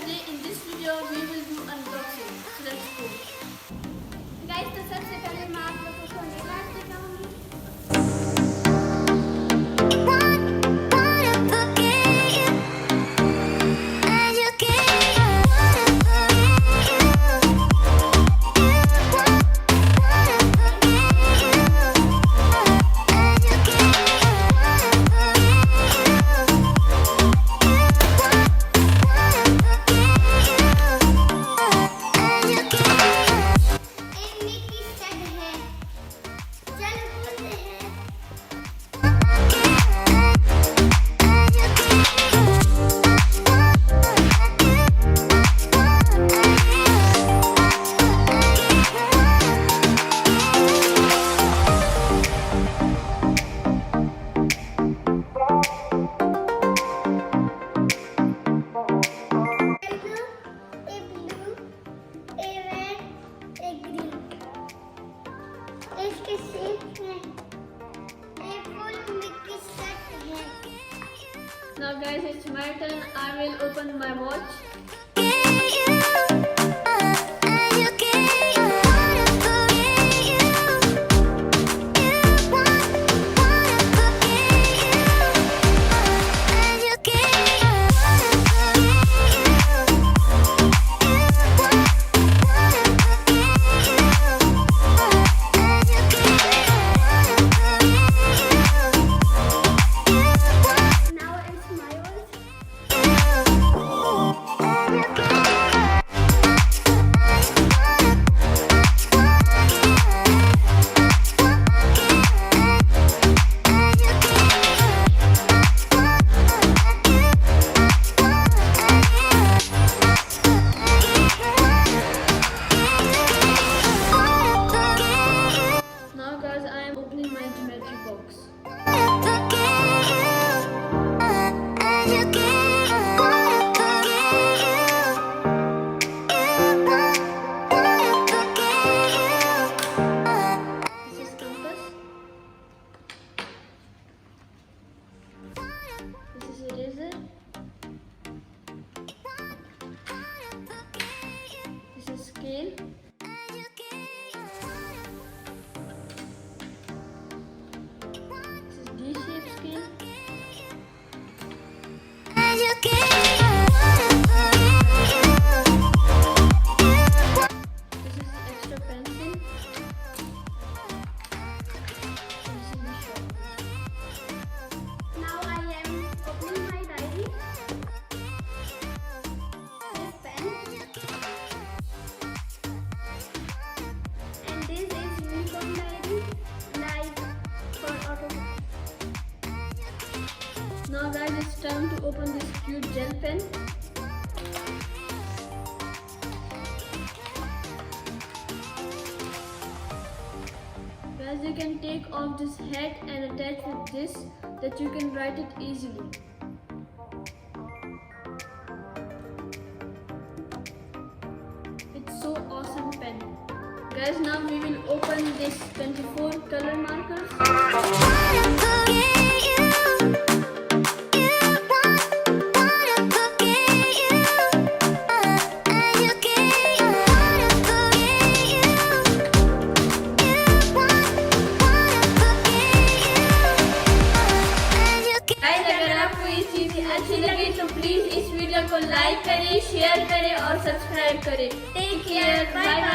today in this video we will do unboxing. So let's go. Guys, तो सबसे पहले मैं आप लोगों को निकाल देता हूँ। इसके शेप में फुल मिक्की सेट है। Now guys, it's my turn. I will open my watch. Now it's my watch. Now guys, I am opening my geometry box. This is compass. This is eraser. This is scale. This is D-shaped scale. This is extra pencil. This is the sharpener. Now I am opening my diary. This pen. And this is unicorn diary, like for auto. Now guys, it's time to open this cute gel pen. Guys, you can take off this head and attach with this that you can write it easily. It's so awesome pen. Guys, now we will open this 24 color markers. Guys, अगर आपको ये चीज़ अच्छी लगी तो please इस video को like करें, share करें और सब्सक्राइब करें। Take care, bye bye.